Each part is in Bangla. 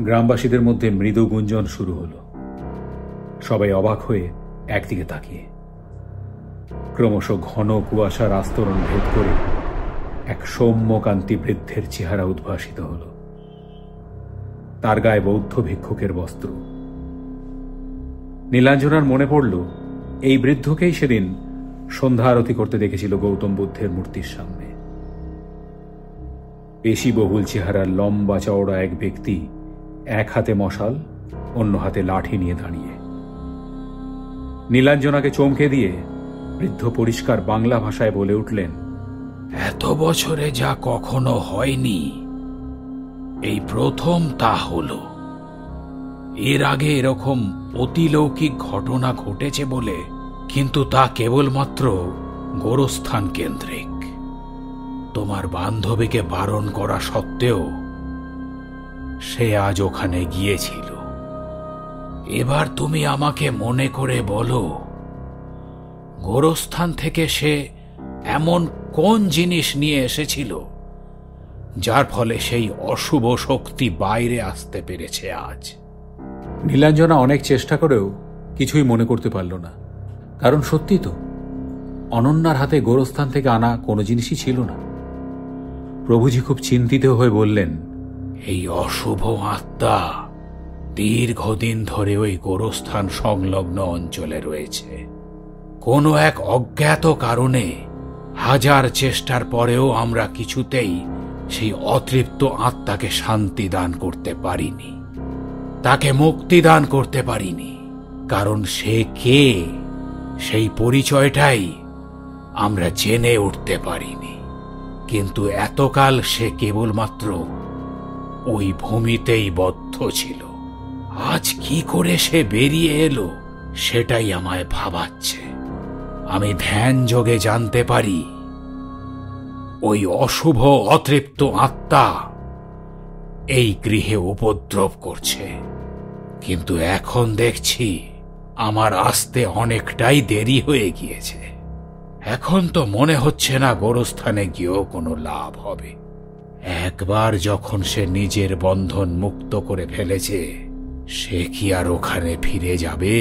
গ্রামবাসীদের মধ্যে মৃদু গুঞ্জন শুরু হলো। সবাই অবাক হয়ে একদিকে তাকিয়ে। ক্রমশ ঘন কুয়াশার আস্তরণ ভেদ করে এক সৌম্যকান্তি বৃদ্ধের চেহারা উদ্ভাসিত হল। তার গায়ে বৌদ্ধ ভিক্ষুকের বস্ত্র। নীলাঞ্জনার মনে পড়ল, এই বৃদ্ধকেই সেদিন সন্ধ্যা আরতি করতে দেখেছিল গৌতম বুদ্ধের মূর্তির সামনে। পেশিবহুল চেহারার লম্বা চওড়া এক ব্যক্তি, এক হাতে মশাল, অন্য হাতে লাঠি নিয়ে দাঁড়িয়ে। নীলাঞ্জনাকে চমকে দিয়ে বৃদ্ধ পরিষ্কার বাংলা ভাষায় বলে উঠলেন, এত বছরে যা কখনো হয়নি, এই প্রথম তা হলো। এর আগে এরকম অতিলৌকিক ঘটনা ঘটেছে বলে, কিন্তু তা কেবলমাত্র গোরস্থান কেন্দ্রিক। তোমার বান্ধবীকে বারণ করা সত্ত্বেও সে আজ ওখানে গিয়েছিল। এবার তুমি আমাকে মনে করে বলো, গোরস্থান থেকে সে এমন কোন জিনিস নিয়ে এসেছিল যার ফলে সেই অশুভ শক্তি বাইরে আসতে পেরেছে আজ? নীলাঞ্জনা অনেক চেষ্টা করেও কিছুই মনে করতে পারল না। কারণ সত্যি তো, অনন্যার হাতে গোরস্থান থেকে আনা কোনো জিনিসই ছিল না। প্রভুজি খুব চিন্তিত হয়ে বললেন, এই অশুভ আত্মা দীর্ঘদিন ধরে ওই গোরস্থান সংলগ্ন অঞ্চলে রয়েছে। কোনো এক অজ্ঞাত কারণে হাজার চেষ্টার পরেও আমরা কিছুতেই সেই অতৃপ্ত আত্মাকে শান্তি দান করতে পারিনি, তাকে মুক্তি দান করতে পারিনি। কারণ সে কে, সেই পরিচয়টাই আমরা জেনে উঠতে পারিনি। কিন্তু এতকাল সে কেবলমাত্র ওই ভূমিতেই বদ্ধ ছিল। আজ কি করে সে বেরিয়ে এলো সেটাই আমায় ভাবাচ্ছে। আমি ধ্যান যোগে জানতে পারি ওই অশুভ অতৃপ্ত আত্মা এই গৃহে উপদ্রব করছে। কিন্তু এখন দেখছি আমার আসতে অনেকটাই দেরি হয়ে গিয়েছে। এখন তো মনে হচ্ছে না গোরস্থানে গিয়েও কোনো লাভ হবে। একবার যখন সে নিজের বন্ধন মুক্ত করে ফেলেছে, সে কি আর ওখানে ফিরে যাবে?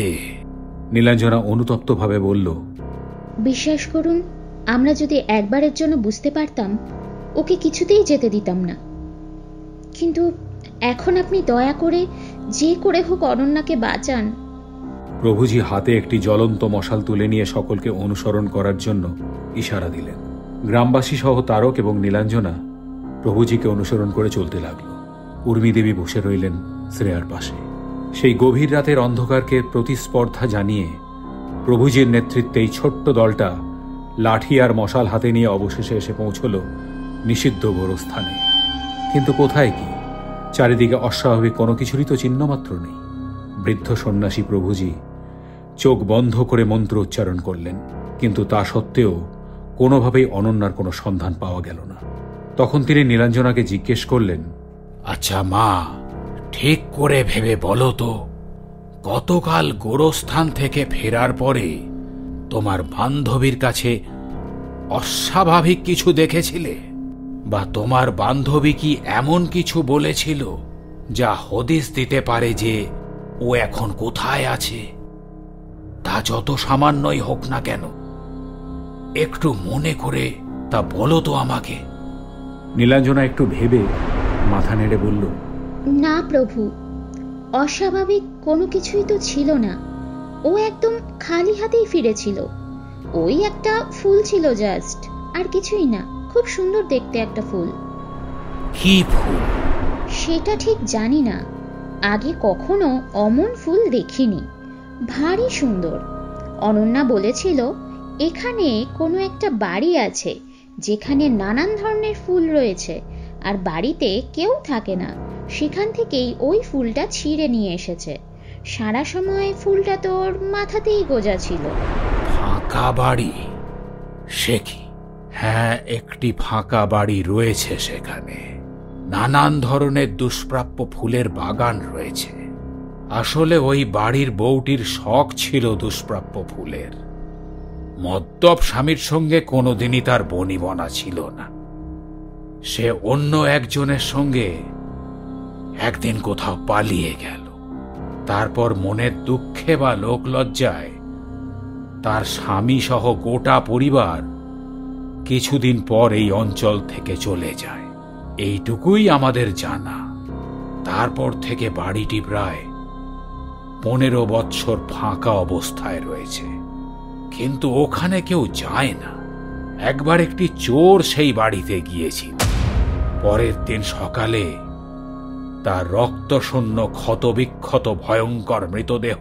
নীলাঞ্জনা অনুতপ্তভাবে বলল, বিশ্বাস করুন, আমরা যদি একবারের জন্য বুঝতে পারতাম, ওকে কিছুতেই যেতে দিতাম না। কিন্তু এখন আপনি দয়া করে যে করে হোক অনন্যাকে বাঁচান। প্রভুজি হাতে একটি জ্বলন্ত মশাল তুলে নিয়ে সকলকে অনুসরণ করার জন্য ইশারা দিলেন। গ্রামবাসী সহ তারক এবং নীলাঞ্জনা প্রভুজিকে অনুসরণ করে চলতে লাগল। উর্মিদেবী বসে রইলেন শ্রেয়ার পাশে। সেই গভীর রাতের অন্ধকারকে প্রতিস্পর্ধা জানিয়ে প্রভুজির নেতৃত্বে এই ছোট্ট দলটা লাঠি আর মশাল হাতে নিয়ে অবশেষে এসে পৌঁছল নিষিদ্ধ গোরস্থানে। কিন্তু কোথায় কি? চারিদিকে অস্বাভাবিক কোনো কিছুরই তো চিহ্নমাত্র নেই। বৃদ্ধ সন্ন্যাসী প্রভুজি চোখ বন্ধ করে মন্ত্র উচ্চারণ করলেন, কিন্তু তা সত্ত্বেও কোনোভাবেই অনন্যার কোনো সন্ধান পাওয়া গেল না। তখন তিনি নীলাঞ্জনাকে জিজ্ঞেস করলেন, আচ্ছা মা, ঠিক করে ভেবে বলো তো, গতকাল গোরস্থান থেকে ফেরার পরে তোমার বান্ধবীর কাছে অস্বাভাবিক কিছু দেখেছিলে? বা তোমার বান্ধবী কি এমন কিছু বলেছিল যা হদিস দিতে পারে যে ও এখন কোথায় আছে? তা যত সামান্যই হোক না কেন, একটু মনে করে তা বলো তো আমাকে। নীলাঞ্জনা একটু ভেবে মাথা নেড়ে বলল, না প্রভু, অস্বাভাবিক কোনো কিছুই তো ছিল না। ও একদম খালি হাতেই ফিরেছিল। ওই একটা ফুল ছিল জাস্ট, আর কিছুই না। খুব সুন্দর দেখতে একটা ফুল। কি ফুল? সেটা ঠিক জানি না, আগে কখনো অমন ফুল দেখিনি। ভারী সুন্দর। অনন্যা বলেছিল এখানে কোনো একটা বাড়ি আছে যেখানে নানান ধরনের ফুল রয়েছে, আর বাড়িতে কেউ থাকে না। সেখান থেকেই ওই ফুলটা ছিঁড়ে নিয়ে এসেছে। সারা সময় ফুলটা তোর মাথাতেই গোজা ছিল। ফাঁকা বাড়ি? সে কি? হ্যাঁ, একটি ফাঁকা বাড়ি রয়েছে সেখানে। নানান ধরনের দুষ্প্রাপ্য ফুলের বাগান রয়েছে। আসলে ওই বাড়ির বউটির শখ ছিল দুষ্প্রাপ্য ফুলের। মদ্যপ স্বামীর সঙ্গে কোনোদিনই তার বনিবনা ছিল না। সে অন্য একজনের সঙ্গে একদিন কোথাও পালিয়ে গেল। তারপর মনের দুঃখে বা লোকলজ্জায় তার স্বামী সহ গোটা পরিবার কিছুদিন পর এই অঞ্চল থেকে চলে যায়। এইটুকুই আমাদের জানা। তারপর থেকে বাড়িটি প্রায় 15 বৎসর ফাঁকা অবস্থায় রয়েছে, কিন্তু ওখানে কেউ যায় না। একবার একটি চোর সেই বাড়িতে গিয়েছিল। পরের দিন সকালে তার রক্তশূন্য ক্ষতবিক্ষত ভয়ঙ্কর মৃতদেহ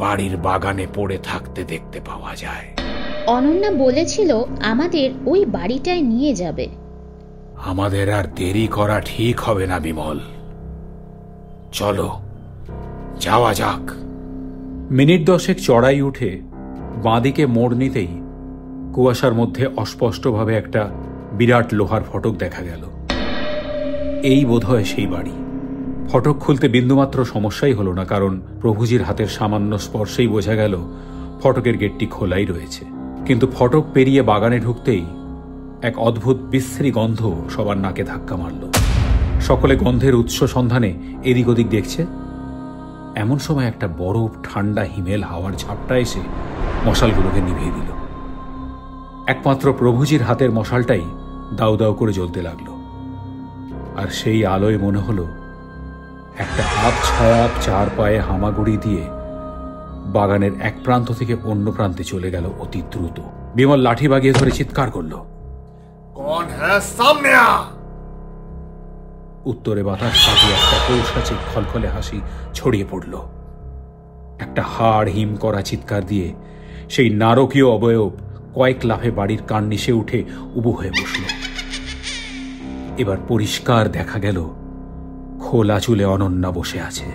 বাড়ির বাগানে পড়ে থাকতে দেখতে পাওয়া যায়। অনন্যা বলেছিল আমাদের ওই বাড়িটায় নিয়ে যাবে। আমাদের আর দেরি করা ঠিক হবে না বিমল, চলো যাওয়া যাক। মিনিট 10 চড়াই উঠে বাঁদিকে মোড় নিতেই কুয়াশার মধ্যে অস্পষ্টভাবে একটা বিরাট লোহার ফটক দেখা গেল। এই বোধহয় সেই বাড়ি। ফটক খুলতে বিন্দুমাত্র সমস্যাই হলো না, কারণ প্রভুজির হাতের সামান্য স্পর্শেই বোঝা গেল ফটকের গেটটি খোলাই রয়েছে। কিন্তু ফটক পেরিয়ে বাগানে ঢুকতেই এক অদ্ভুত বিশ্রী গন্ধ সবার নাকে ধাক্কা মারল। সকলে গন্ধের উৎস সন্ধানে এদিক ওদিক দেখছে। এমন সময় একটা বরফ ঠান্ডা হিমেল হাওয়ার ঝাপটা এসে মশালগুলোকে নিভিয়ে দিল। একমাত্র প্রভুজির হাতের মশালটাই দাউ দাউ করে জ্বলতে লাগলো। আর সেই আলোয় মনে হলো একটা আবছায়া 4 পায়ে হামাগুড়ি দিয়ে বাগানের এক প্রান্ত থেকে অন্য প্রান্তে চলে গেল অতি দ্রুত। বিমল লাঠি বাগিয়ে ধরে চিৎকার করল, कौन है सामने आ? উত্তরে বাতাস কাটিয়ে একটা পৌষাচিক খলখলে হাসি ছড়িয়ে পড়ল। একটা হাড় হিম করা চিৎকার দিয়ে সেই নারকীয় অবয়ব কয়েক লাফে বাড়ির কার্নিশে উঠে উবু হয়ে বসল। এবার পরিষ্কার দেখা গেল খোলা চুলে অনন্যা বসে আছে।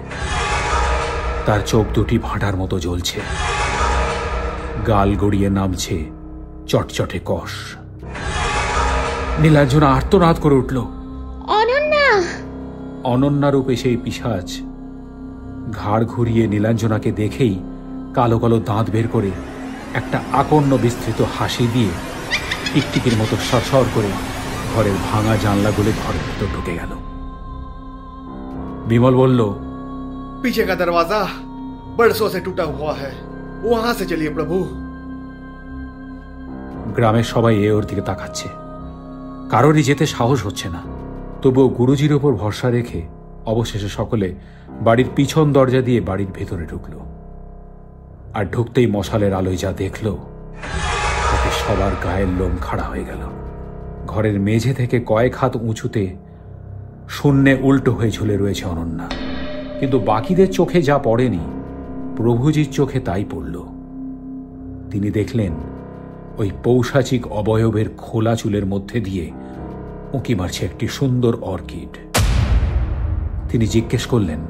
তার চোখ দুটি ভাঁটার মতো জ্বলছে, গাল গড়িয়ে নামছে চটচটে কষ। নীলাঞ্জনা আর্তনাদ করে উঠল, অনন্যা! অনন্যা রূপে সেই পিশাচ ঘাড় ঘুরিয়ে নীলাঞ্জনাকে দেখেই কালো কালো দাঁত বের করে একটা আকর্ণ বিস্তৃত হাসি দিয়ে টিকটিকির মতো সরসর করে ঘরের ভাঙা জানলাগুলো ঘরের ভেতর ঢুকে গেল। বিমল বলল, पीछे का दरवाजा बरसों से टूटा हुआ है, वहां से चलिए प्रभु। গ্রামের সবাই এ ওর দিকে তাকাচ্ছে। কারোরই যেতে সাহস হচ্ছে না। তবুও গুরুজির ওপর ভরসা রেখে অবশেষে সকলে বাড়ির পিছন দরজা দিয়ে বাড়ির ভেতরে ঢুকল। আর ঢুকতেই মশালের আলোয় যা দেখল তাতে সবার গায়ের লোম খাড়া হয়ে গেল। ঘরের মেঝে থেকে কয়েক হাত উঁচুতে শূন্যে উল্টো হয়ে ঝুলে রয়েছে অনন্যা। কিন্তু বাকিদের চোখে যা পড়েনি, প্রভুজির চোখে তাই পড়ল। তিনি দেখলেন ওই পৌষাচিক অবয়বের খোলা চুলের মধ্যে দিয়ে উঁকি মারছে একটি সুন্দর অর্কিড। তিনি জিজ্ঞেস করলেন,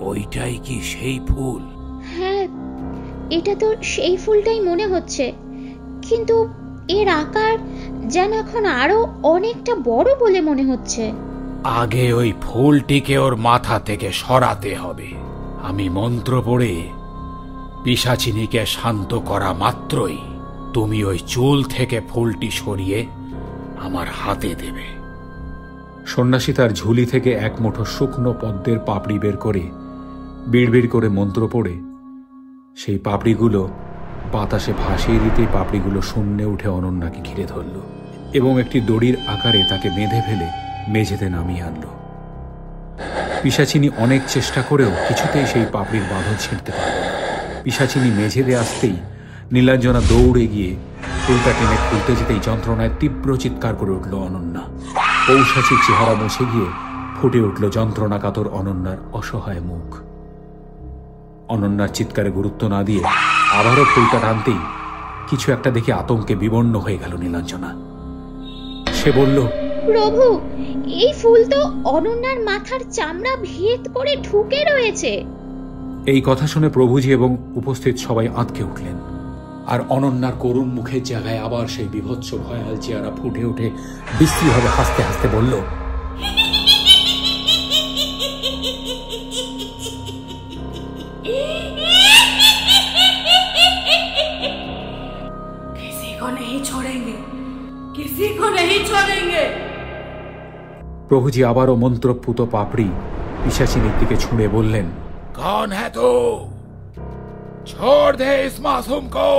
ওইটাই কি সেই ফুল? হ্যাঁ, এটা তো সেই ফুলটাই মনে হচ্ছে, কিন্তু এর আকার যেন এখন আরো অনেকটা বড় বলে মনে হচ্ছে। আগে ওই ফুলটিকে ওর মাথা থেকে সরাতে হবে। আমি মন্ত্র পড়ে পিশাচিনীকে শান্ত করা মাত্রই তুমি ওই চুল থেকে ফুলটি সরিয়ে আমার হাতে দেবে। সন্ন্যাসী তার ঝুলি থেকে এক মুঠো শুকনো পদ্মের পাপড়ি বের করে বিড়বিড় করে মন্ত্র পড়ে সেই পাপড়িগুলো বাতাসে ভাসিয়ে দিতে পাপড়িগুলো শূন্যে উঠে অনন্যাকে ঘিরে ধরল এবং একটি দড়ির আকারে তাকে বেঁধে ফেলে মেঝেতে নামিয়ে আনল। পিশাচিনী অনেক চেষ্টা করেও কিছুতেই সেই পাপড়ির বাঁধন ছিঁড়তে পারল না। পিশাচিনী মেঝেতে আসতেই নীলাঞ্জনা দৌড়ে গিয়ে ফুলটা টেনে খুলতে যেতেই যন্ত্রণায় তীব্র চিৎকার করে উঠল অনন্যা। পৌষাচির চেহারা মুছে গিয়ে ফুটে উঠল যন্ত্রণা কাতর অনন্যার অসহায় মুখ। অনন্যার চিৎকারে গুরুত্ব না দিয়ে আবারও ফুলটা টানতেই কিছু একটা দেখে আতঙ্কে বিবর্ণ হয়ে গেল নীলাঞ্জনা। সে বলল, প্রভু, এই ফুল তো অনন্যার মাথার চামড়া ভেদ করে ঢুকে রয়েছে। এই কথা শুনে প্রভুজি এবং উপস্থিত সবাই আঁতকে উঠলেন। আর অনন্যার করুণ মুখের জায়গায় আবার সেই বিভৎস ভয়াল চেহারা ফুটে উঠে বিশ্রীভাবে হাসতে হাসতে বলল, किसी को नहीं छोड़ेंगे। প্রভুজি আবারও মন্ত্রপুত পাপড়ি পিশাচিনীর দিকে ছুঁড়ে বললেন, कौन है तू? छोड़ दे इस मासूम को।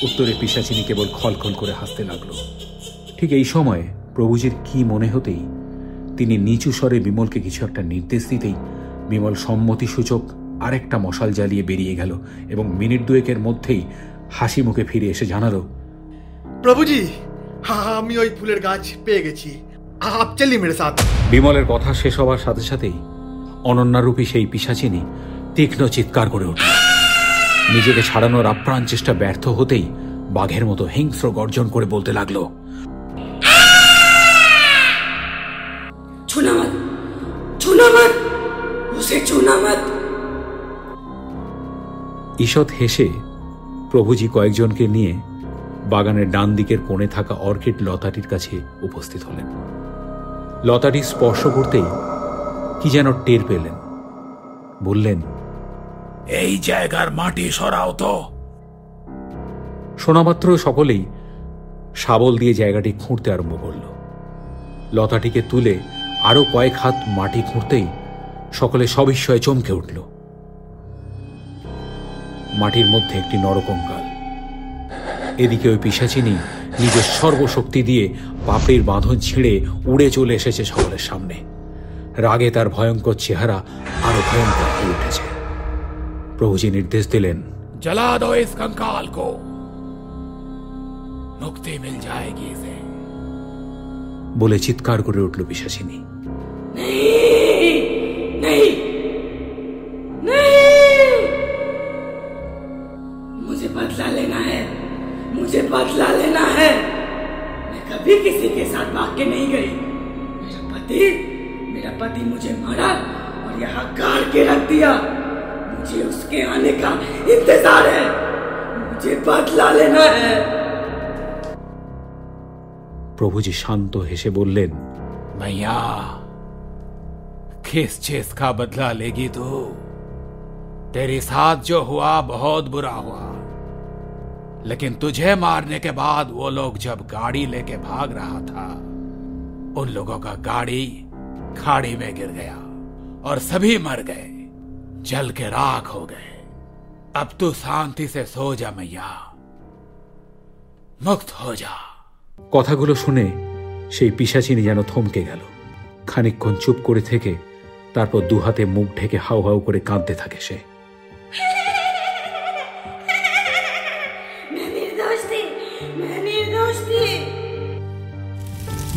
উত্তরে পিশাচিনী কেবল খলখল করে হাসতে লাগলো। ঠিক এই সময় প্রভুজির কি মনে হতেই তিনি নিচু স্বরে বিমলকে কিছু একটা নির্দেশ দিতেই বিমল সম্মতিসূচক আরেকটা মশাল জ্বালিয়ে বেরিয়ে গেল এবং মিনিট দুয়েকের মধ্যেই হাসি মুখে ফিরে এসে জানালো, प्रभु जी हाँ আমি ওই ফুলের গাছ পেয়ে গেছি, आप चलिए मेरे साथ। বিমলের কথা শেষ হওয়ার সাথে সাথেই অনন্যারূপী সেই পিশাচিনী তীক্ষ্ণ চিৎকার করে উঠল। নিজেকে ছাড়ানোর আপ্রাণ চেষ্টা ব্যর্থ হতেই বাঘের মতো হিংস্র গর্জন করে বলতে লাগলো, छूना मत, छूना मत, उसे छूना मत। ঈষৎ হেসে প্রভুজি কয়েকজনকে নিয়ে বাগানের ডান দিকের কোণে থাকা অর্কিড লতাটির কাছে উপস্থিত হলেন। লতাটি স্পর্শ করতেই কি যেন টের পেলেন, বললেন, এই জায়গার মাটি সরাও তো। শোনামাত্র সকলেই শাবল দিয়ে জায়গাটি খুঁড়তে আরম্ভ করল। লতাটিকে তুলে আরো কয়েক হাত মাটি খুঁড়তেই সকলে সবিস্ময়ে চমকে উঠল। মাটির মধ্যে একটি নরকঙ্কাল। এদিকে ওই পিশাচিনী নিজের সর্বশক্তি দিয়ে পাপড়ির বাঁধন ছিঁড়ে উড়ে চলে এসেছে সকলের সামনে। রাগে তার ভয়ঙ্কর চেহারা আরো ভয়ঙ্কর হয়ে উঠেছে। প্রভুজি নির্দেশ দিলেন, जला दो इस कंकाल को, मुक्ति मिल जाएगी इसे। বলে চিৎকার করে উঠল পিশাচিনী। नहीं, नहीं, नहीं, मुझे बदला लेना है, मुझे बदला लेना है। मैं कभी किसी के साथ भाग के नहीं गई। मेरा पति मुझे मारा और यहाँ गाड़ के रख दिया। मुझे उसके आने का इंतजार है, मुझे बदला लेना है। প্রভুজি শান্ত হেসে বললেন, मैया, किस चीज का बदला लेगी तू? तेरे साथ जो हुआ बहुत बुरा हुआ, लेकिन तुझे मारने के बाद वो लोग जब गाड़ी लेके भाग रहा था, उन लोगों का गाड़ी खाड़ी में गिर गया और सभी मर गए, जल के राख हो गए। अब तू शांति से सो जा मैया, मुक्त हो जा। কথাগুলো শুনে সেই পিশাচিনী যেন থমকে গেল। খানিকক্ষণ চুপ করে থেকে তারপর দুহাতে মুখ ঢেকে হাউ হাউ করে কাঁদতে থাকে সে।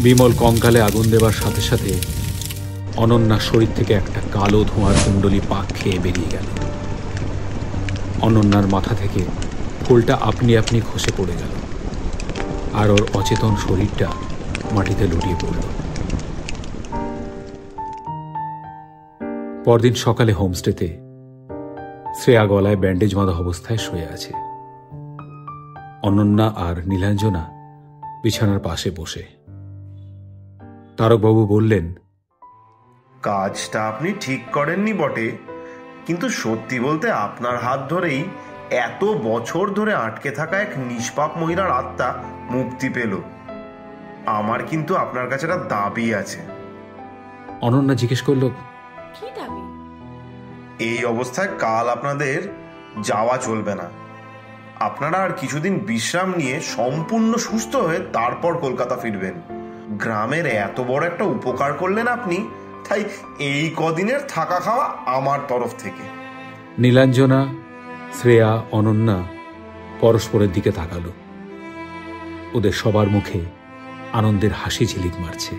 বিমল কঙ্কালে আগুন দেবার সাথে সাথে অনন্যার শরীর থেকে একটা কালো ধোঁয়ার কুণ্ডলী পাক খেয়ে বেরিয়ে গেল। অনন্যার মাথা থেকে ফুলটা আপনি আপনি খসে পড়ে গেল আর ওর অচেতন শরীরটা মাটিতে লুটিয়ে পড়ল। পরদিন সকালে হোমস্টেতে শ্রেয়া গলায় ব্যান্ডেজ বাঁধা অবস্থায় শুয়ে আছে। অনন্যা আর নীলাঞ্জনা বিছানার পাশে বসে। তারকবাবু বললেন, কাজটা আপনি ঠিক করেননি বটে, কিন্তু সত্যি বলতে আপনার হাত ধরেই এত বছর ধরে আটকে থাকা এক নিষ্পাপ মহিলার আত্মা মুক্তি পেল। আমার কিন্তু আপনার কাছে একটা দাবি আছে। অনন্যা জিজ্ঞেস করল, কি দাবি? এই অবস্থায় কাল আপনাদের যাওয়া চলবে না। আপনারা আর কিছুদিন বিশ্রাম নিয়ে সম্পূর্ণ সুস্থ হয়ে তারপর কলকাতা ফিরবেন। গ্রামের এত বড় একটা উপকার করলেন আপনি, তাই এই কদিনের থাকা খাওয়া আমার তরফ থেকে। নীলাঞ্জনা, শ্রেয়া, অনন্যা পরস্পরের দিকে তাকালো। ওদের সবার মুখে আনন্দের হাসি ঝিলিক মারছে।